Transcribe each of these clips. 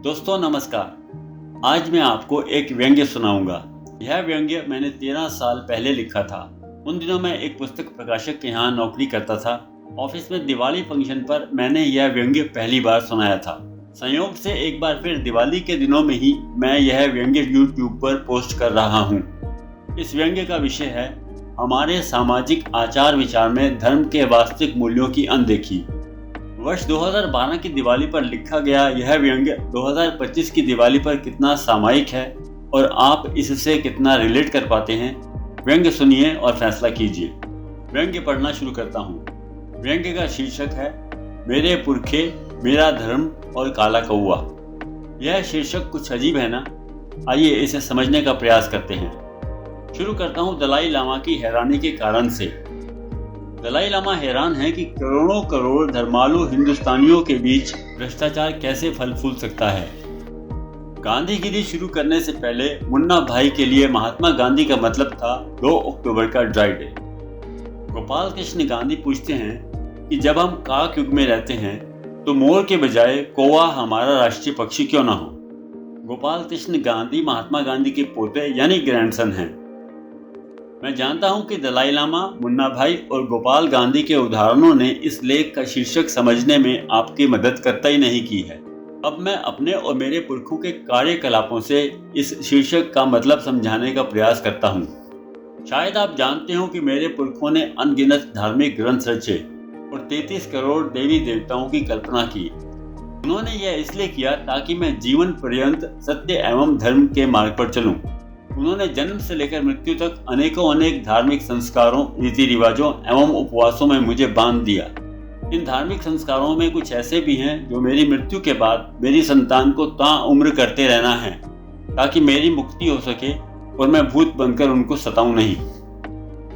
दोस्तों नमस्कार। आज मैं आपको एक व्यंग्य सुनाऊंगा। यह व्यंग्य मैंने 13 साल पहले लिखा था। उन दिनों मैं एक पुस्तक प्रकाशक के यहाँ नौकरी करता था। ऑफिस में दिवाली फंक्शन पर मैंने यह व्यंग्य पहली बार सुनाया था। संयोग से एक बार फिर दिवाली के दिनों में ही मैं यह व्यंग्य YouTube पर पोस्ट कर रहा हूँ। इस व्यंग्य का विषय है हमारे सामाजिक आचार विचार में धर्म के वास्तविक मूल्यों की अनदेखी। वर्ष 2012 की दिवाली पर लिखा गया यह व्यंग्य 2025 की दिवाली पर कितना सामायिक है और आप इससे कितना रिलेट कर पाते हैं। व्यंग्य सुनिए और फैसला कीजिए। व्यंग्य पढ़ना शुरू करता हूँ। व्यंग्य का शीर्षक है मेरे पुरखे, मेरा धर्म और काला कौआ। यह शीर्षक कुछ अजीब है ना? आइए इसे समझने का प्रयास करते हैं। शुरू करता हूँ दलाई लामा की हैरानी के कारण से। दलाई लामा हैरान है कि करोड़ों करोड़ धर्मालु हिंदुस्तानियों के बीच भ्रष्टाचार कैसे फल फूल सकता है। गांधीगिरी शुरू करने से पहले मुन्ना भाई के लिए महात्मा गांधी का मतलब था 2 अक्टूबर का ड्राई डे। गोपाल कृष्ण गांधी पूछते हैं कि जब हम काक युग में रहते हैं तो मोर के बजाय कौवा हमारा राष्ट्रीय पक्षी क्यों ना हो। गोपाल कृष्ण गांधी महात्मा गांधी के पोते यानी ग्रैंडसन हैं। मैं जानता हूं कि दलाई लामा, मुन्ना भाई और गोपाल गांधी के उदाहरणों ने इस लेख का शीर्षक समझने में आपकी मदद करता ही नहीं की है। अब मैं अपने और मेरे पुरखों के कार्यकलापों से इस शीर्षक का मतलब समझाने का प्रयास करता हूं। शायद आप जानते हो कि मेरे पुरखों ने अनगिनत धार्मिक ग्रंथ रचे और 33 करोड़ देवी देवताओं की कल्पना की। उन्होंने यह इसलिए किया ताकि मैं जीवन पर्यंत सत्य एवं धर्म के मार्ग पर चलूं। उन्होंने जन्म से लेकर मृत्यु तक अनेक धार्मिक संस्कारों, रीति रिवाजों एवं उपवासों में मुझे बांध दिया। इन धार्मिक संस्कारों में कुछ ऐसे भी हैं जो मेरी मृत्यु के बाद मेरी संतान को ताउम्र करते रहना है ताकि मेरी मुक्ति हो सके और मैं भूत बनकर उनको सताऊं नहीं।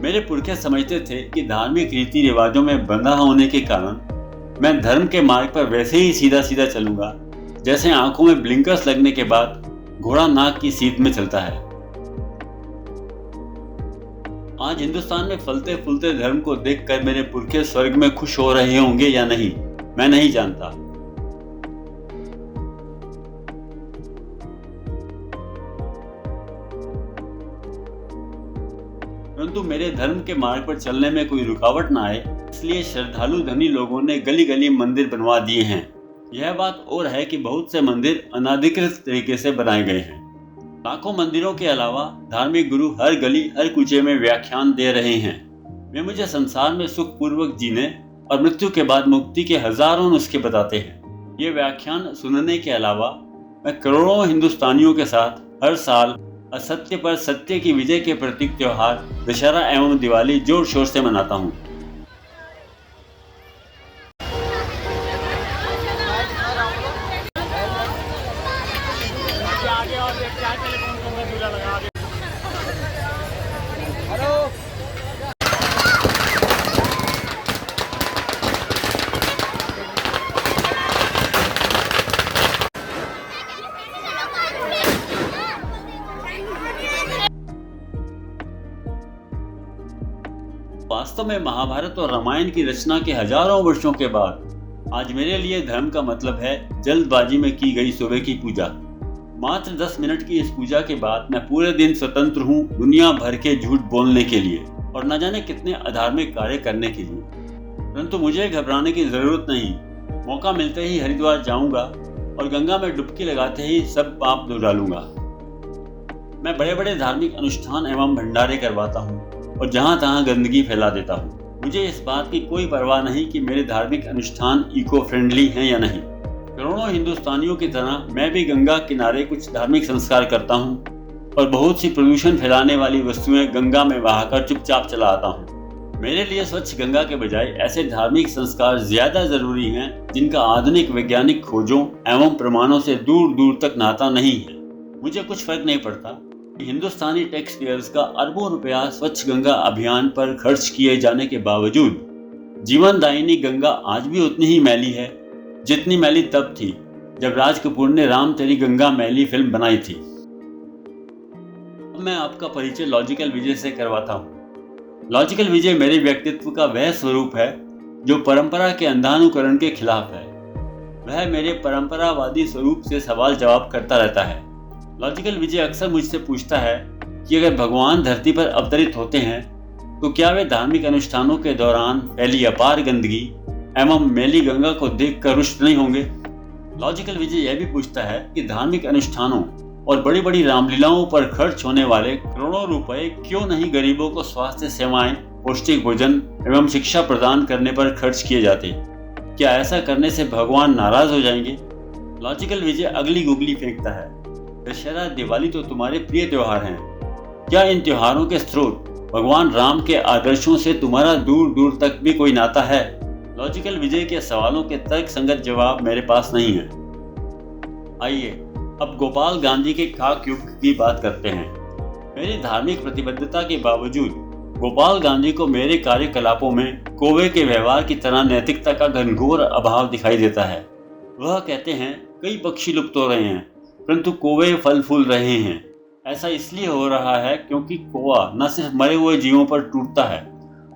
मेरे पुरखे समझते थे कि धार्मिक रीति रिवाजों में बंधा होने के कारण मैं धर्म के मार्ग पर वैसे ही सीधा सीधा चलूंगा जैसे आंखों में ब्लिंकर्स लगने के बाद घोड़ा नाक की सीध में चलता है। आज हिंदुस्तान में फलते फूलते धर्म को देखकर मेरे पुरखे स्वर्ग में खुश हो रहे होंगे या नहीं, मैं नहीं जानता। परंतु मेरे धर्म के मार्ग पर चलने में कोई रुकावट ना आए, इसलिए श्रद्धालु धनी लोगों ने गली गली मंदिर बनवा दिए हैं। यह बात और है कि बहुत से मंदिर अनाधिकृत तरीके से बनाए गए हैं। लाखों मंदिरों के अलावा धार्मिक गुरु हर गली हर कूचे में व्याख्यान दे रहे हैं। वे मुझे संसार में सुखपूर्वक जीने और मृत्यु के बाद मुक्ति के हजारों नुस्खे बताते हैं। ये व्याख्यान सुनने के अलावा मैं करोड़ों हिंदुस्तानियों के साथ हर साल असत्य पर सत्य की विजय के प्रतीक त्योहार दशहरा एवं दिवाली जोर शोर से मनाता हूँ। वास्तव में महाभारत और रामायण की रचना के हजारों वर्षों के बाद आज मेरे लिए धर्म का मतलब है जल्दबाजी में की गई सुबह की पूजा। मात्र 10 मिनट की इस पूजा के बाद मैं पूरे दिन स्वतंत्र हूँ दुनिया भर के झूठ बोलने के लिए और न जाने कितने अधार्मिक कार्य करने के लिए। परंतु मुझे घबराने की जरूरत नहीं। मौका मिलते ही हरिद्वार जाऊंगा और गंगा में डुबकी लगाते ही सब पाप धो डालूंगा। मैं बड़े बड़े धार्मिक अनुष्ठान एवं भंडारे करवाता हूँ और जहाँ तहाँ गंदगी फैला देता हूँ। मुझे इस बात की कोई परवाह नहीं कि मेरे धार्मिक अनुष्ठान इको फ्रेंडली हैं या नहीं। करोड़ों हिंदुस्तानियों की तरह मैं भी गंगा किनारे कुछ धार्मिक संस्कार करता हूँ और बहुत सी प्रदूषण फैलाने वाली वस्तुएं गंगा में बहाकर चुपचाप चला आता हूँ। मेरे लिए स्वच्छ गंगा के बजाय ऐसे धार्मिक संस्कार ज्यादा जरूरी हैं जिनका आधुनिक वैज्ञानिक खोजों एवं प्रमाणों से दूर दूर तक नाता नहीं है। मुझे कुछ फर्क नहीं पड़ता हिंदुस्तानी टैक्स पेयर्स का अरबों रुपया स्वच्छ गंगा अभियान पर खर्च किए जाने के बावजूद जीवनदायिनी गंगा आज भी उतनी ही मैली है जितनी मैली तब थी जब राज कपूर ने राम तेरी गंगा मैली फिल्म बनाई थी। अब मैं आपका परिचय लॉजिकल विजय से करवाता हूँ। लॉजिकल विजय मेरे व्यक्तित्व का वह स्वरूप है जो परंपरा के अंधानुकरण के खिलाफ है। वह मेरे परंपरावादी स्वरूप से सवाल जवाब करता रहता है। लॉजिकल विजय अक्सर मुझसे पूछता है कि अगर भगवान धरती पर अवतरित होते हैं तो क्या वे धार्मिक अनुष्ठानों के दौरान फैली अपार गंदगी एवं मैली गंगा को देखकर रुष्ट नहीं होंगे। लॉजिकल विजय यह भी पूछता है कि धार्मिक अनुष्ठानों और बड़ी बड़ी रामलीलाओं पर खर्च होने वाले करोड़ों रुपए क्यों नहीं गरीबों को स्वास्थ्य सेवाएं, पौष्टिक भोजन एवं शिक्षा प्रदान करने पर खर्च किए जाते। क्या ऐसा करने से भगवान नाराज हो जाएंगे? लॉजिकल विजय अगली गुगली फेंकता है, दशहरा दिवाली तो तुम्हारे प्रिय त्योहार हैं। क्या इन त्योहारों के स्रोत भगवान राम के आदर्शों से तुम्हारा दूर दूर तक भी कोई नाता है? लॉजिकल विजय के सवालों के तर्क संगत जवाब मेरे पास नहीं है। आइए अब गोपाल गांधी के खाक युग की बात करते हैं। मेरी धार्मिक प्रतिबद्धता के बावजूद गोपाल गांधी को मेरे कार्यकलापों में कौवे के व्यवहार की तरह नैतिकता का घनघोर अभाव दिखाई देता है। वह कहते हैं कई पक्षी लुप्त हो रहे हैं परंतु कौवे फल फूल रहे हैं। ऐसा इसलिए हो रहा है क्योंकि कौवा न सिर्फ मरे हुए जीवों पर टूटता है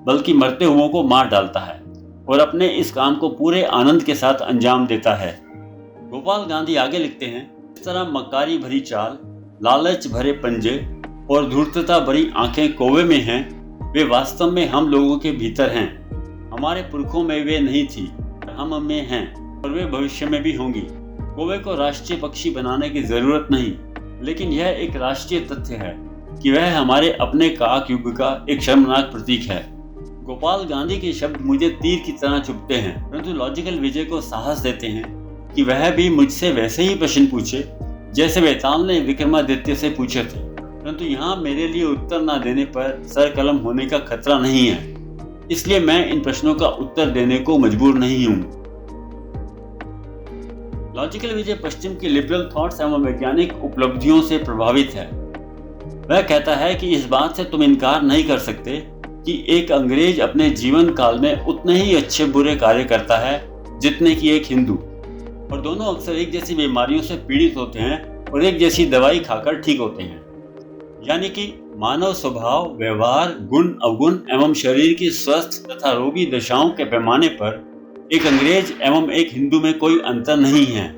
बल्कि मरते हुओं को मार डालता है और अपने इस काम को पूरे आनंद के साथ अंजाम देता है। गोपाल गांधी आगे लिखते हैं, इस तरह मक्कारी भरी चाल, लालच भरे पंजे और धूर्तता भरी आंखें कौवे में हैं, वे वास्तव में हम लोगों के भीतर हैं। हमारे पुरखों में वे नहीं थी, हम में हैं और वे भविष्य में भी होंगी। कौवे को राष्ट्रीय पक्षी बनाने की जरूरत नहीं, लेकिन यह एक राष्ट्रीय तथ्य है कि वह हमारे अपने काक युग का एक शर्मनाक प्रतीक है। गोपाल गांधी के शब्द मुझे तीर की तरह चुभते हैं, परंतु लॉजिकल विजय को साहस देते हैं कि वह भी मुझसे वैसे ही प्रश्न पूछे जैसे वेताल ने विक्रमादित्य से पूछे थे, परंतु यहाँ मेरे लिए उत्तर न देने पर सर कलम होने का खतरा नहीं है, इसलिए मैं इन प्रश्नों का उत्तर देने को मजबूर नहीं हूँ। लॉजिकल विजय पश्चिम की लिबरल थॉट्स एवं वैज्ञानिक उपलब्धियों से प्रभावित है। वह कहता है कि इस बात से तुम इनकार नहीं कर सकते कि एक अंग्रेज अपने जीवन काल में उतने ही अच्छे बुरे कार्य करता है जितने कि एक हिंदू, और दोनों अक्सर एक जैसी बीमारियों से पीड़ित होते हैं और एक जैसी दवाई खाकर ठीक होते हैं। यानी कि मानव स्वभाव, व्यवहार, गुण, अवगुण एवं शरीर की स्वस्थ तथा रोगी दशाओं के पैमाने पर एक अंग्रेज एवं एक हिंदू में कोई अंतर नहीं है।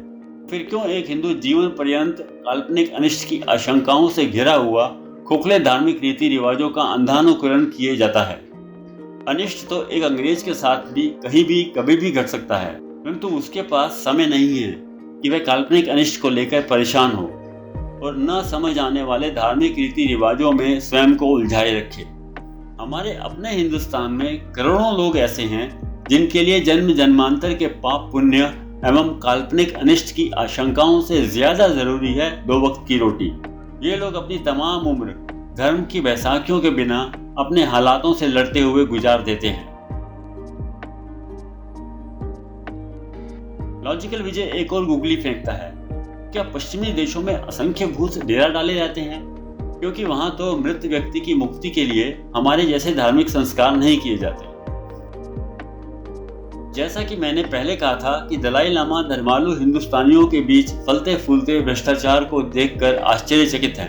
फिर क्यों एक हिंदू जीवन पर्यंत काल्पनिक अनिष्ट की आशंकाओं से घिरा हुआ खोखले धार्मिक रीति रिवाजों का अंधानुकरण किए जाता है? अनिष्ट तो एक अंग्रेज के साथ भी कहीं भी कभी भी घट सकता है, परंतु उसके पास समय नहीं है कि वह काल्पनिक अनिष्ट को लेकर परेशान हो और न समझ आने वाले धार्मिक रीति रिवाजों में स्वयं को उलझाए रखे। हमारे अपने हिंदुस्तान में करोड़ों लोग ऐसे हैं जिनके लिए जन्म जन्मांतर के पाप पुण्य एवं काल्पनिक अनिष्ट की आशंकाओं से ज्यादा जरूरी है 2 वक्त की रोटी। ये लोग अपनी तमाम उम्र धर्म की बैसाखियों के बिना अपने हालातों से लड़ते हुए गुजार देते हैं। लॉजिकल विजय एक और गुगली फेंकता है, क्या पश्चिमी देशों में असंख्य भूत डेरा डाले जाते हैं क्योंकि वहां तो मृत व्यक्ति की मुक्ति के लिए हमारे जैसे धार्मिक संस्कार नहीं किए जाते। जैसा कि मैंने पहले कहा था कि दलाई लामा धर्मालु हिंदुस्तानियों के बीच फलते फूलते भ्रष्टाचार को देखकर आश्चर्यचकित हैं।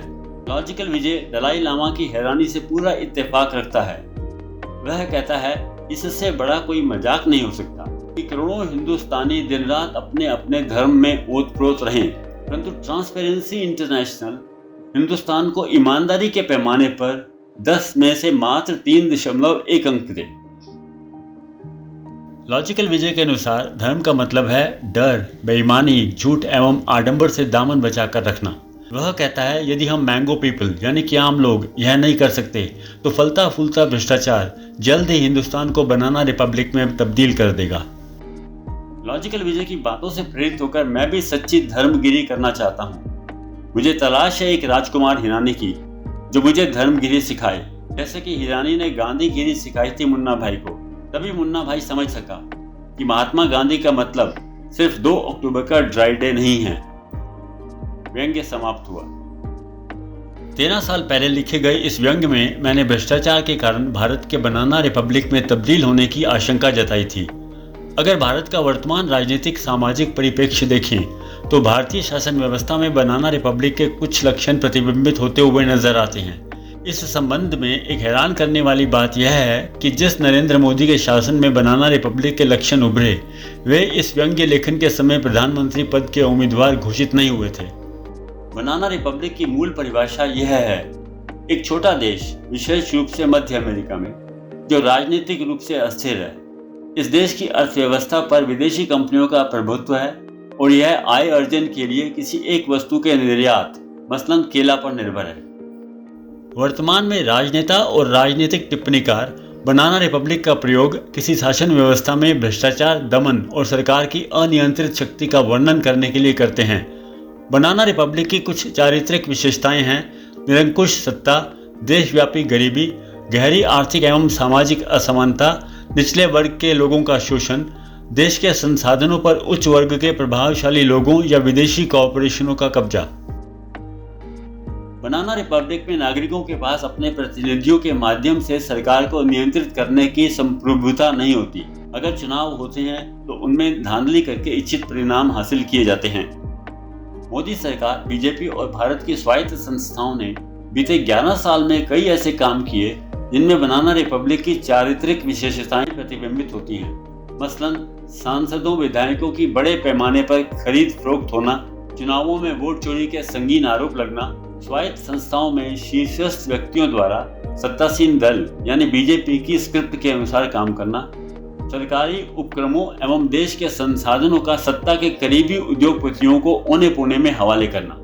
लॉजिकल विजय दलाई लामा की हैरानी से पूरा इत्तेफाक रखता है। वह कहता है, इससे बड़ा कोई मजाक नहीं हो सकता कि करोड़ों हिंदुस्तानी दिन रात अपने अपने धर्म में ओतप्रोत रहें, परंतु ट्रांसपेरेंसी इंटरनेशनल हिंदुस्तान को ईमानदारी के पैमाने पर 10 में से मात्र 3.1 अंक दे। लॉजिकल विजय के अनुसार धर्म का मतलब है डर, बेईमानी, झूठ एवं आडंबर से दामन बचाकर रखना। वह कहता है, यदि हम मैंगो पीपल यानी कि आम लोग यह नहीं कर सकते तो फलता फूलता भ्रष्टाचार जल्द ही हिंदुस्तान को बनाना रिपब्लिक में तब्दील कर देगा। लॉजिकल विजय की बातों से प्रेरित होकर मैं भी सच्ची धर्मगिरी करना चाहता हूँ। मुझे तलाश है एक राजकुमार हिरानी की जो मुझे धर्मगिरी सिखाए, जैसे कि हिरानी ने गांधीगिरी सिखाई थी मुन्ना भाई को। तभी मुन्ना भाई समझ सका कि महात्मा गांधी का मतलब सिर्फ 2 अक्टूबर का ड्राई डे नहीं है। व्यंग्य समाप्त हुआ। 13 साल पहले लिखे गए इस व्यंग्य में मैंने भ्रष्टाचार के कारण भारत के बनाना रिपब्लिक में तब्दील होने की आशंका जताई थी। अगर भारत का वर्तमान राजनीतिक सामाजिक परिप्रेक्ष्य देखें तो भारतीय शासन व्यवस्था में बनाना रिपब्लिक के कुछ लक्षण प्रतिबिंबित होते हुए नजर आते हैं। इस संबंध में एक हैरान करने वाली बात यह है कि जिस नरेंद्र मोदी के शासन में बनाना रिपब्लिक के लक्षण उभरे, वे इस व्यंग्य लेखन के समय प्रधानमंत्री पद के उम्मीदवार घोषित नहीं हुए थे। बनाना रिपब्लिक की मूल परिभाषा यह है: एक छोटा देश, विशेष रूप से मध्य अमेरिका में, जो राजनीतिक रूप से अस्थिर है। इस देश की अर्थव्यवस्था पर विदेशी कंपनियों का प्रभुत्व है और यह आय अर्जन के लिए किसी एक वस्तु के निर्यात, मसलन केला पर निर्भर है। वर्तमान में राजनेता और राजनीतिक टिप्पणीकार बनाना रिपब्लिक का प्रयोग किसी शासन व्यवस्था में भ्रष्टाचार, दमन और सरकार की अनियंत्रित शक्ति का वर्णन करने के लिए करते हैं। बनाना रिपब्लिक की कुछ चारित्रिक विशेषताएं हैं: निरंकुश सत्ता, देशव्यापी गरीबी, गहरी आर्थिक एवं सामाजिक असमानता, निचले वर्ग के लोगों का शोषण, देश के संसाधनों पर उच्च वर्ग के प्रभावशाली लोगों या विदेशी कॉरपोरेशनों का कब्जा। बनाना रिपब्लिक में नागरिकों के पास अपने प्रतिनिधियों के माध्यम से सरकार को नियंत्रित करने की संप्रभुता नहीं होती। अगर चुनाव होते हैं तो उनमें धांधली करके इच्छित परिणाम हासिल किए जाते हैं। मोदी सरकार, बीजेपी और भारत की स्वायत्त संस्थाओं ने बीते 11 साल में कई ऐसे काम किए जिनमें बनाना रिपब्लिक की चारित्रिक विशेषताएं प्रतिबिंबित होती हैं। मसलन सांसदों, विधायकों की बड़े पैमाने पर खरीद फरोख्त होना, चुनावों में वोट चोरी के संगीन आरोप लगना, स्वायत्त संस्थाओं में शीर्षस्थ व्यक्तियों द्वारा सत्तासीन दल यानी बीजेपी की स्क्रिप्ट के अनुसार काम करना, सरकारी उपक्रमों एवं देश के संसाधनों का सत्ता के करीबी उद्योगपतियों को औने पोने में हवाले करना।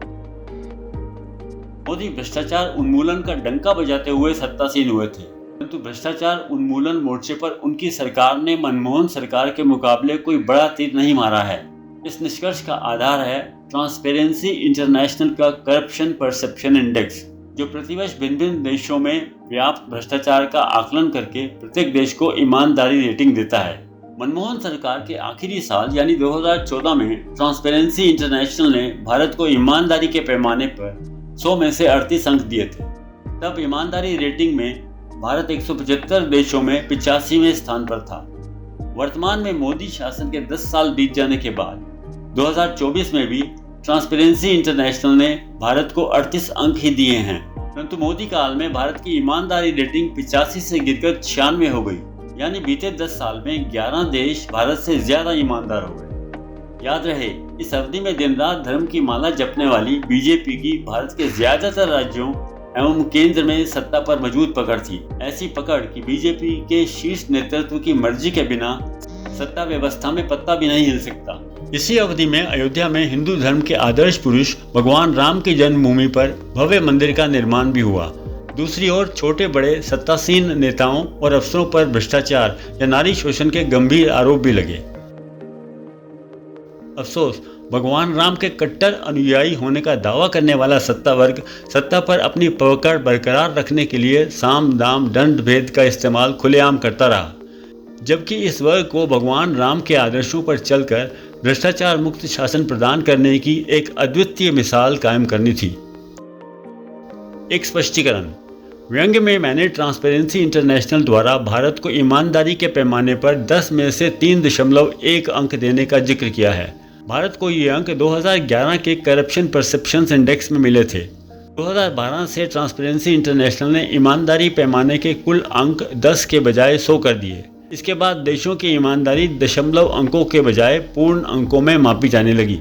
मोदी भ्रष्टाचार उन्मूलन का डंका बजाते हुए सत्तासीन हुए थे, परंतु भ्रष्टाचार उन्मूलन मोर्चे पर उनकी सरकार ने मनमोहन सरकार के मुकाबले कोई बड़ा तीर नहीं मारा है। इस निष्कर्ष का आधार है ट्रांसपेरेंसी इंटरनेशनल का करप्शन परसेप्शन इंडेक्स, जो प्रतिवर्ष भिन्न भिन्न देशों में व्याप्त भ्रष्टाचार का आकलन करके प्रत्येक देश को ईमानदारी रेटिंग देता है। मनमोहन सरकार के आखिरी साल यानी 2014 में ट्रांसपेरेंसी इंटरनेशनल ने भारत को ईमानदारी के पैमाने पर 100 में से 38 अंक दिए थे। तब ईमानदारी रेटिंग में भारत 175 देशों में 85वें स्थान पर था। वर्तमान में मोदी शासन के 10 साल बीत जाने के बाद 2024 में भी ट्रांसपेरेंसी इंटरनेशनल ने भारत को 38 अंक ही दिए हैं, परंतु मोदी काल में भारत की ईमानदारी रेटिंग 85 से गिरकर 96 हो गई। यानी बीते 10 साल में 11 देश भारत से ज्यादा ईमानदार हो गए। याद रहे, इस अवधि में दिन रात धर्म की माला जपने वाली बीजेपी की भारत के ज्यादातर राज्यों एवं केंद्र में सत्ता पर मजबूत पकड़ थी। ऐसी पकड़ कि बीजेपी के शीर्ष नेतृत्व की मर्जी के बिना सत्ता व्यवस्था में पत्ता भी नहीं हिल सकता। इसी अवधि में अयोध्या में हिंदू धर्म के आदर्श पुरुष भगवान राम की जन्मभूमि पर भव्य मंदिर का निर्माण भी हुआ। दूसरी ओर छोटे बड़े सत्तासीन नेताओं और अफसरों पर भ्रष्टाचार या नारी शोषण के गंभीर आरोप भी लगे। अफसोस, भगवान राम के कट्टर अनुयायी होने का दावा करने वाला सत्ता वर्ग सत्ता पर अपनी पकड़ बरकरार रखने के लिए साम दाम दंड भेद का इस्तेमाल खुलेआम करता रहा, जबकि इस वर्ग को भगवान राम के आदर्शों पर चलकर भ्रष्टाचार मुक्त शासन प्रदान करने की एक अद्वितीय मिसाल कायम करनी थी। एक स्पष्टीकरण: व्यंग्य में मैंने ट्रांसपेरेंसी इंटरनेशनल द्वारा भारत को ईमानदारी के पैमाने पर 10 में से 3.1 अंक देने का जिक्र किया है। भारत को ये अंक 2011 के करप्शन परसेप्शंस इंडेक्स में मिले थे। 2012 से ट्रांसपेरेंसी इंटरनेशनल ने ईमानदारी पैमाने के कुल अंक 10 के बजाय 100 कर दिए। इसके बाद देशों की ईमानदारी दशमलव अंकों के बजाय पूर्ण अंकों में मापी जाने लगी।